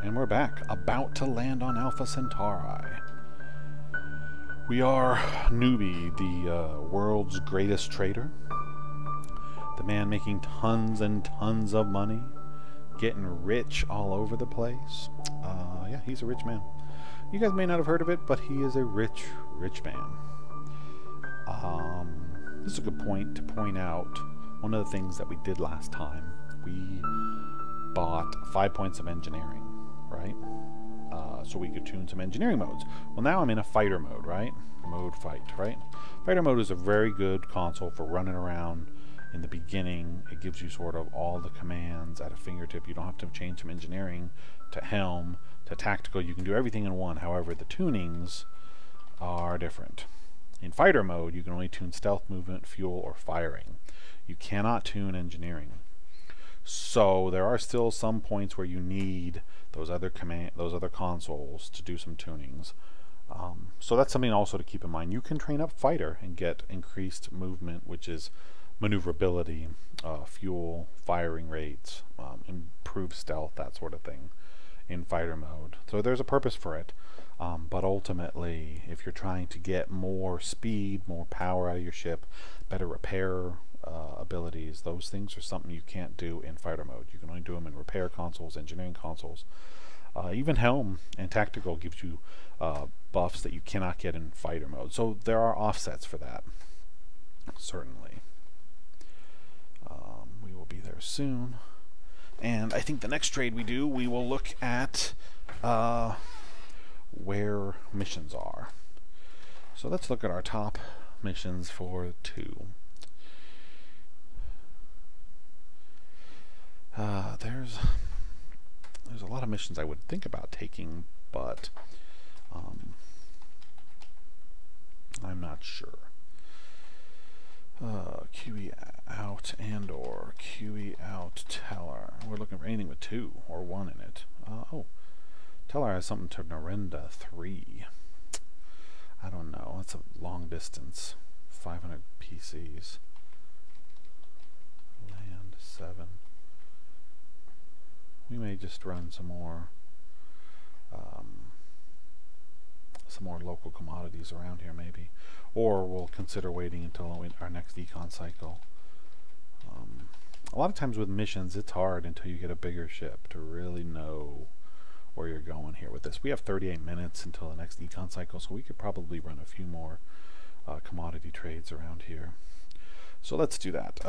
And we're back, about to land on Alpha Centauri. We are Newbie, the world's greatest trader. The man making tons and tons of money. Getting rich all over the place. Yeah, he's a rich man. You guys may not have heard of it, but he is a rich, rich man. This is a good point to point out one of the things that we did last time. We bought 5 points of engineering, right? So we could tune some engineering modes. Well, now I'm in a fighter mode, right? Mode fight, right? Fighter mode is a very good console for running around in the beginning. It gives you sort of all the commands at a fingertip. You don't have to change from engineering to helm to tactical. You can do everything in one. However, the tunings are different. In fighter mode, you can only tune stealth, movement, fuel, or firing. You cannot tune engineering. So there are still some points where you need those other consoles to do some tunings. So that's something also to keep in mind. You can train up fighter and get increased movement, which is maneuverability, fuel, firing rates, improved stealth, that sort of thing in fighter mode. So there's a purpose for it. But ultimately, if you're trying to get more speed, more power out of your ship, better repair abilities, those things are something you can't do in fighter mode. You can only do them in repair consoles, engineering consoles. Even helm and tactical gives you buffs that you cannot get in fighter mode. So there are offsets for that, certainly. We will be there soon. And I think the next trade we do, we will look at where missions are. So let's look at our top missions for 2. There's a lot of missions I would think about taking, but I'm not sure. QE out and/or QE out Teller. We're looking for anything with 2 or 1 in it. Oh, Teller has something to Narenda 3. I don't know. That's a long distance. 500 PCs. Land 7. We may just run some more local commodities around here, maybe, or we'll consider waiting until our next econ cycle. A lot of times with missions, it's hard until you get a bigger ship to really know where you're going here with this. We have 38 minutes until the next econ cycle, so we could probably run a few more commodity trades around here. So let's do that.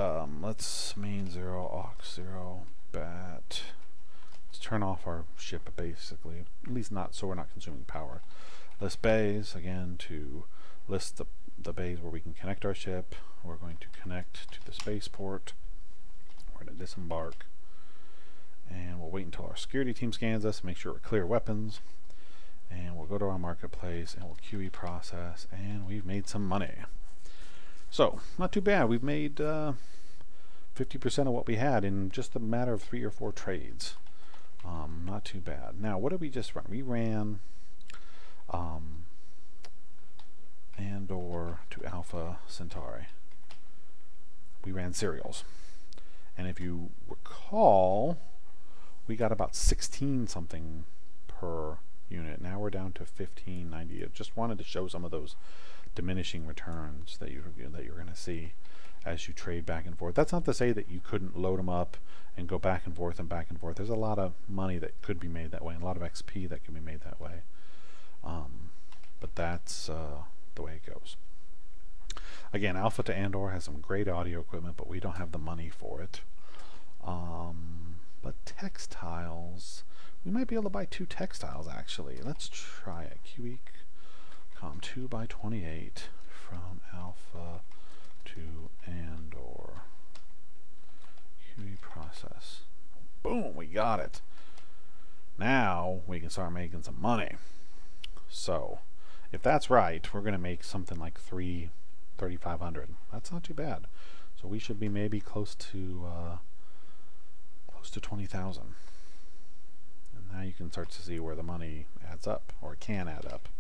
Let's main 0, aux 0, bat. Let's turn off our ship, basically, at least not so we're not consuming power. List bays, again, to list the bays where we can connect our ship. We're going to connect to the spaceport. We're going to disembark. And we'll wait until our security team scans us, make sure we're clear weapons. And we'll go to our marketplace and we'll QE process, and we've made some money. So, not too bad. We've made 50% of what we had in just a matter of 3 or 4 trades. Not too bad. Now, what did we just run? We ran and/or to Alpha Centauri. We ran serials. And if you recall, we got about 16 something per unit. Now we're down to 1590. I just wanted to show some of those diminishing returns that you're going to see as you trade back and forth. That's not to say that you couldn't load them up and go back and forth and back and forth. There's a lot of money that could be made that way, and a lot of XP that can be made that way. But that's the way it goes. Again, Alpha to Andor has some great audio equipment, but we don't have the money for it. But textiles, we might be able to buy 2 textiles actually. Let's try it. QE com 2x28 from Alpha to Andor. QE process. Boom, we got it. Now we can start making some money. So if that's right, we're going to make something like 3,500. That's not too bad. So we should be maybe close to 20,000. And now you can start to see where the money adds up, or can add up.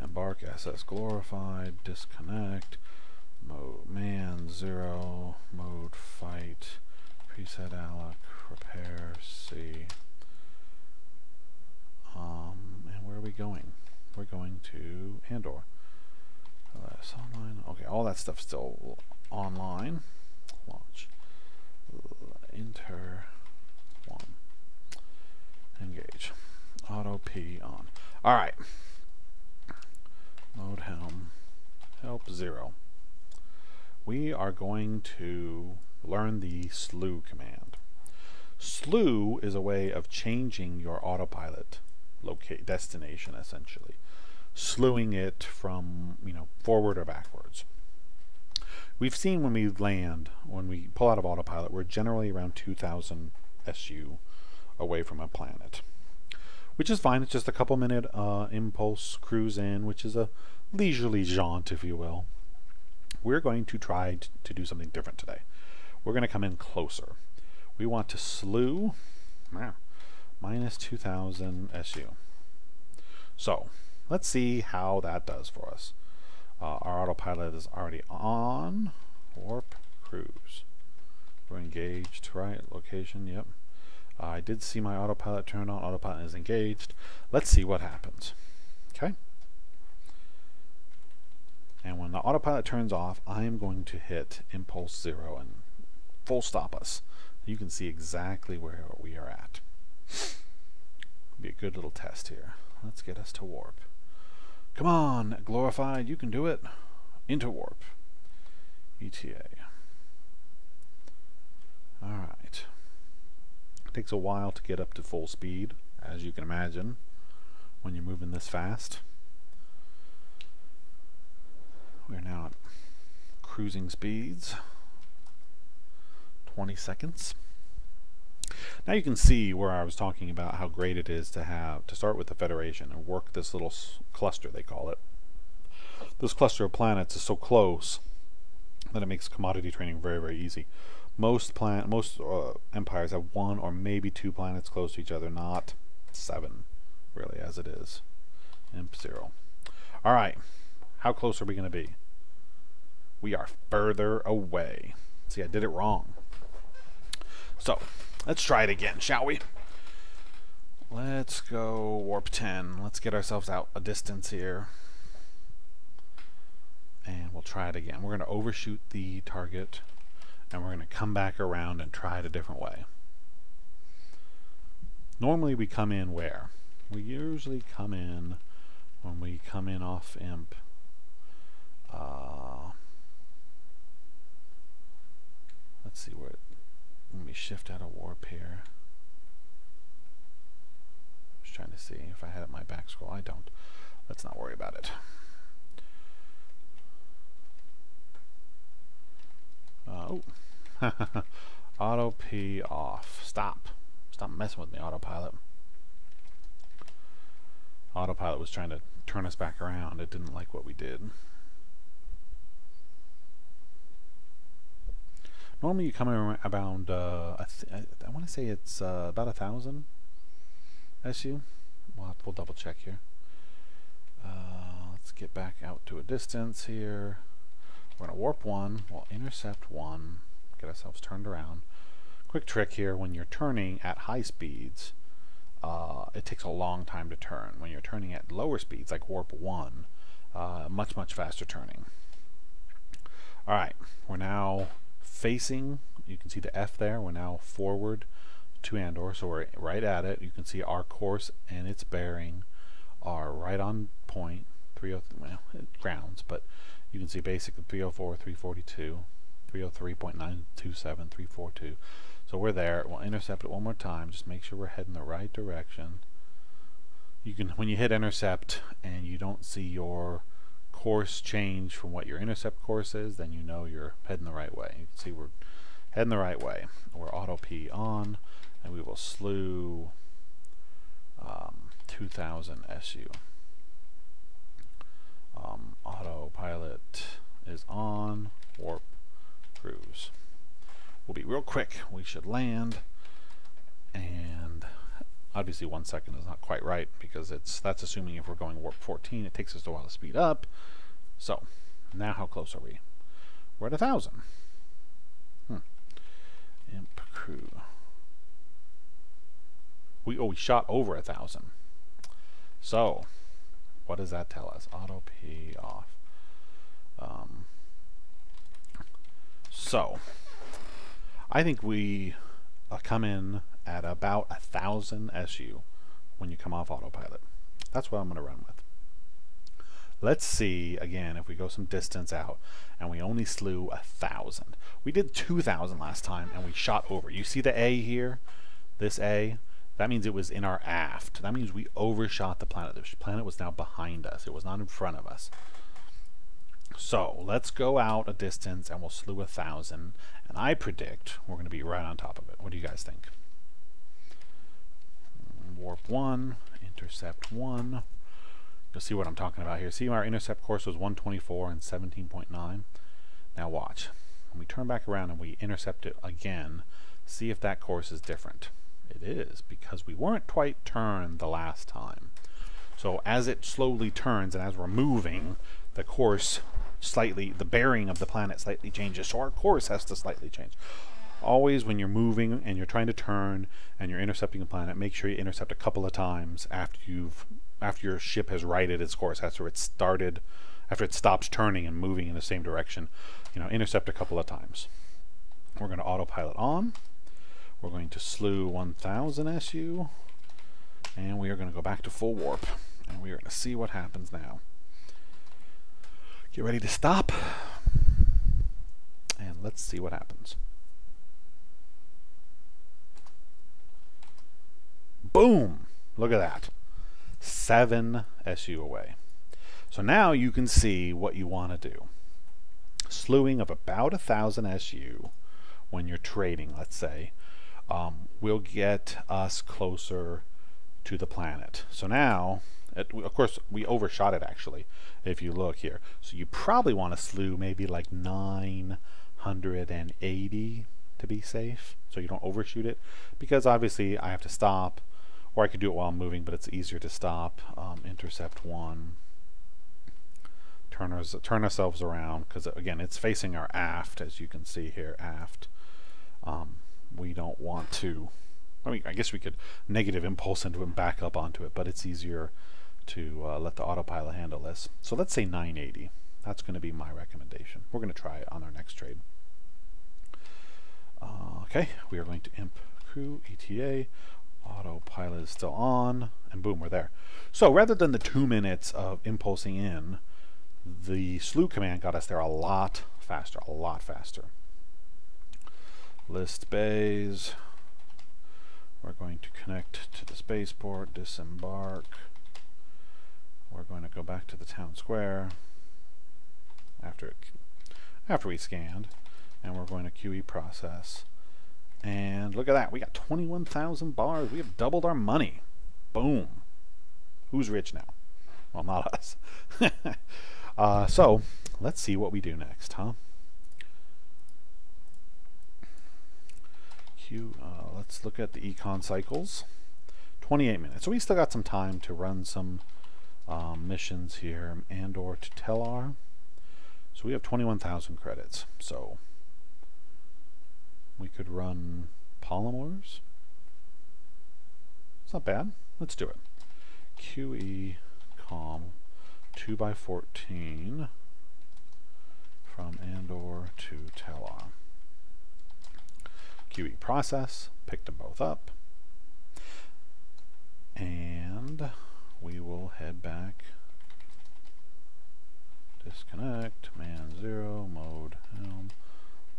Embark SS glorified, disconnect, mode man 0, mode fight, preset alloc, repair C. going? We're going to Andor. LS online. Okay, all that stuff's still online. Launch. Enter 1. Engage. Auto P on. Alright. Mode helm. Help 0. We are going to learn the slew command. Slew is a way of changing your autopilot destination, essentially. Slewing it from, forward or backwards. We've seen when we land, when we pull out of autopilot, we're generally around 2,000 SU away from a planet. Which is fine. It's just a couple minute impulse cruise in, which is a leisurely jaunt, if you will. We're going to try to do something different today. We're going to come in closer. We want to slew minus 2,000 SU. So let's see how that does for us. Our autopilot is already on. Warp cruise. We're engaged, right? Location, yep. I did see my autopilot turn on. Autopilot is engaged. Let's see what happens. Okay. And when the autopilot turns off, I am going to hit impulse 0 and full stop us. You can see exactly where we are at. Be a good little test here. Let's get us to warp. Come on, glorified, you can do it. Into warp. ETA. Alright. It takes a while to get up to full speed, as you can imagine, when you're moving this fast. We're now at cruising speeds. 20 seconds. Now you can see where I was talking about how great it is to start with the Federation and work this little cluster, they call it. This cluster of planets is so close that it makes commodity trading very, very easy. Most empires have 1 or maybe 2 planets close to each other, not 7, really, as it is. Imp 0. Alright, how close are we going to be? We are further away. See, I did it wrong. So, let's try it again, shall we? Let's go warp 10. Let's get ourselves out a distance here. And we'll try it again. We're going to overshoot the target, and we're going to come back around and try it a different way. Normally we come in where? We usually come in when we come in off imp. Let's see where let me shift out of warp here. Just trying to see if I had it my back scroll. I don't. Let's not worry about it. Oh. Auto P off. Stop messing with me, autopilot. Autopilot was trying to turn us back around. It didn't like what we did. Normally you come in around, I want to say it's about 1,000 SU. We'll double check here. Let's get back out to a distance here. We're going to warp 1, we'll intercept 1, get ourselves turned around. Quick trick here, when you're turning at high speeds, it takes a long time to turn. When you're turning at lower speeds, like warp 1, much, much faster turning. Alright, we're now facing, you can see the F there, we're now forward to Andor, so we're right at it. You can see our course and its bearing are right on point. 303, well, it grounds, but you can see basically 304, 342, 303.927, 342. So we're there. We'll intercept it one more time. Just make sure we're heading the right direction. You can, when you hit intercept and you don't see your course change from what your intercept course is, then you know you're heading the right way. You can see we're heading the right way. We're auto P on, and we will slew 2,000 SU. Autopilot is on. Warp cruise. We'll be real quick. We should land, and obviously 1 second is not quite right because that's assuming if we're going warp 14, it takes us a while to speed up. So now how close are we? We're at 1,000. Imp crew. We shot over 1,000. So What does that tell us? Auto P off. So I think we come in at about 1,000 SU when you come off autopilot. That's what I'm going to run with. Let's see again if we go some distance out and we only slew 1,000. We did 2,000 last time and we shot over. You see the A here? This A? That means it was in our aft. That means we overshot the planet. The planet was now behind us. It was not in front of us. So let's go out a distance and we'll slew 1,000. And I predict we're going to be right on top of it. What do you guys think? Warp 1, intercept 1. You'll see what I'm talking about here. See, our intercept course was 124 and 17.9. Now watch. When we turn back around and we intercept it again, see if that course is different. It is, because we weren't quite turned the last time. So as it slowly turns and as we're moving, the course slightly, the bearing of the planet slightly changes. So our course has to slightly change. Always when you're moving and you're trying to turn and you're intercepting a planet, make sure you intercept a couple of times after your ship has righted its course, after it stops turning and moving in the same direction. Intercept a couple of times. We're going to autopilot on. We're going to slew 1,000 SU, and we are going to go back to full warp, and we are going to see what happens now. Get ready to stop, and let's see what happens. Boom! Look at that. 7 SU away. So now you can see what you want to do. Slewing of about 1,000 SU when you're trading, let's say, will get us closer to the planet. So now, of course, we overshot it actually, if you look here. So you probably want to slew maybe like 980 to be safe, so you don't overshoot it, because obviously I have to stop, or I could do it while I'm moving, but it's easier to stop. Intercept 1. Turn ourselves around, because again, it's facing our aft, as you can see here, aft. We don't want to, I guess we could negative impulse into it and back up onto it, but it's easier to let the autopilot handle this. So let's say 980. That's going to be my recommendation. We're going to try it on our next trade. Okay, we are going to imp crew, ETA. Autopilot is still on, and boom, we're there. So rather than the 2 minutes of impulsing in, the slew command got us there a lot faster, a lot faster. List bays. We're going to connect to the spaceport, disembark. We're going to go back to the town square after we scanned, and we're going to QE process. And look at that, we got 21,000 bars. We have doubled our money. Boom. Who's rich now? Well, not us. So let's see what we do next, huh? Let's look at the econ cycles. 28 minutes. So we still got some time to run some missions here, and/or to Tellar. So we have 21,000 credits. So we could run polymers. It's not bad. Let's do it. QE com 2x14 from and/or to Tellar. QE process, picked them both up, and we will head back. Disconnect, man 0, mode helm,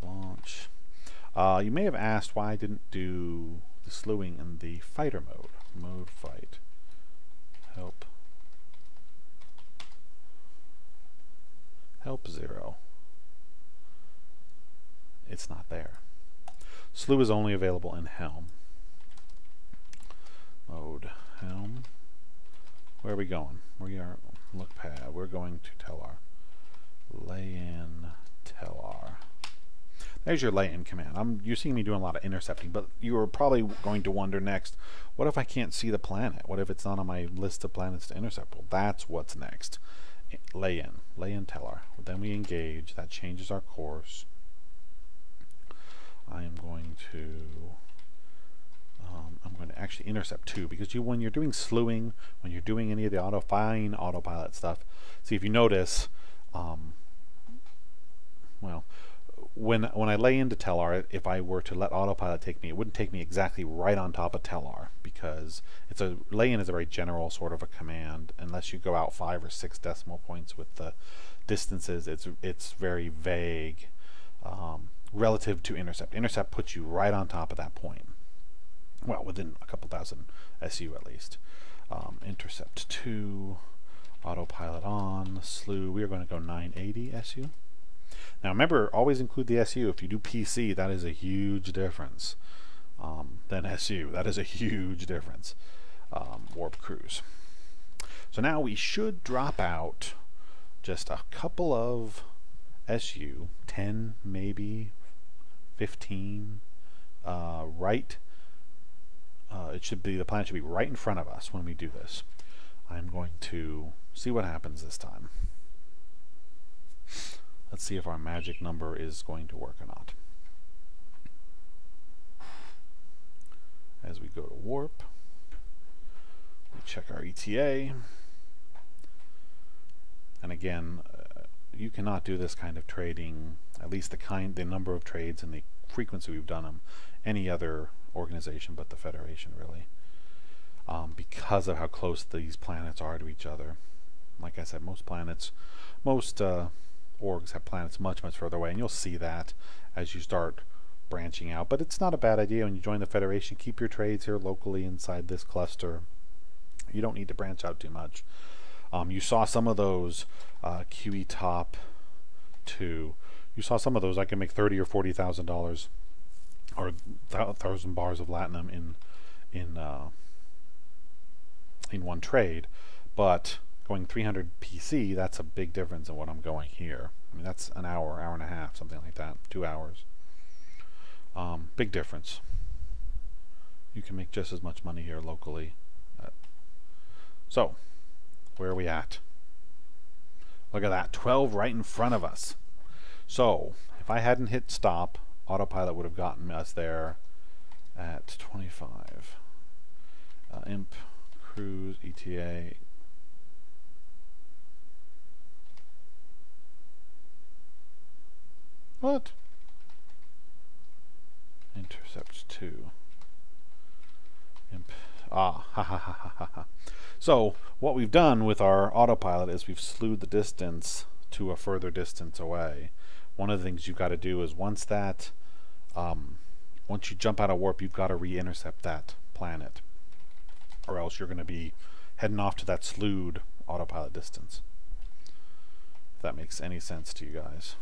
launch. You may have asked why I didn't do the slewing in the fighter mode. Mode fight. Help 0. It's not there. Slew is only available in helm. Mode helm. Where are we going? We are look pad. We're going to Tellar. Lay in Tellar. There's your lay in command. You're seeing me doing a lot of intercepting, but you are probably going to wonder next, what if I can't see the planet? What if it's not on my list of planets to intercept? Well, that's what's next. Lay in Tellar. Then we engage. That changes our course. I am going to actually intercept 2, because when you're doing slewing, when you're doing any of the fine autopilot stuff, see if you notice, well, when I lay into Tellar, if I were to let autopilot take me, it wouldn't take me exactly right on top of Tellar, because lay-in is a very general sort of a command. Unless you go out 5 or 6 decimal points with the distances, it's very vague relative to intercept. Intercept puts you right on top of that point. Well, within a couple thousand SU at least. Intercept 2, autopilot on, slew. We are going to go 980 SU. Now remember, always include the SU. If you do PC, that is a huge difference than SU. That is a huge difference. Warp cruise. So now we should drop out just a couple of SU, 10 maybe, 15, right. The planet should be right in front of us when we do this. I'm going to see what happens this time. Let's see if our magic number is going to work or not. As we go to warp, we check our ETA. And again, you cannot do this kind of trading, at least the number of trades and the frequency we've done them, any other organization but the Federation, really, because of how close these planets are to each other. Like I said, most orgs have planets much further away, and you'll see that as you start branching out. But it's not a bad idea when you join the Federation. Keep your trades here locally inside this cluster. You don't need to branch out too much. You saw some of those QE top 2. You saw some of those. I can make $30,000 or $40,000 or 1,000 bars of latinum in one trade, but going 300 PC, that's a big difference in what I'm going here. I mean, that's an hour and a half, something like that, 2 hours. Big difference. You can make just as much money here locally. So, where are we at? Look at that, 12 right in front of us. So, if I hadn't hit stop, autopilot would have gotten us there at 25. Imp, cruise, ETA. What? Intercept 2. Imp. Ah, ha ha ha ha ha. So, what we've done with our autopilot is we've slewed the distance to a further distance away. One of the things you've got to do is once you jump out of warp, you've got to re-intercept that planet, or else you're going to be heading off to that slewed autopilot distance. If that makes any sense to you guys.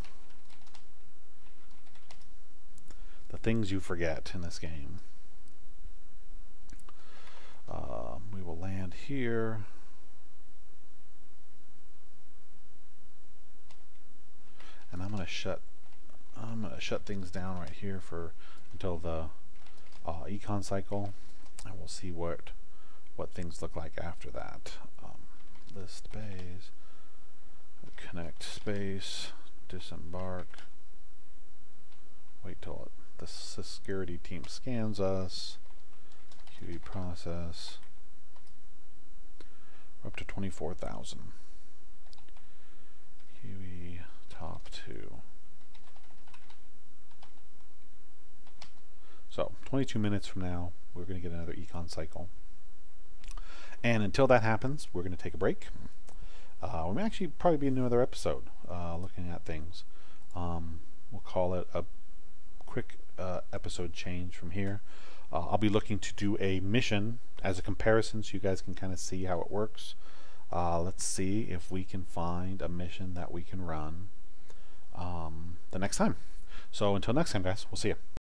The things you forget in this game. We will land here. And I'm gonna shut things down right here until the econ cycle, and we'll see what things look like after that. List bays, connect space, disembark. Wait till the security team scans us. QE process. We're up to 24,000. QE top 2. So 22 minutes from now, we're going to get another econ cycle. And until that happens, we're going to take a break. We may actually probably be in another episode looking at things. We'll call it a quick episode change from here. I'll be looking to do a mission as a comparison so you guys can kind of see how it works. Let's see if we can find a mission that we can run the next time. So until next time, guys, we'll see you.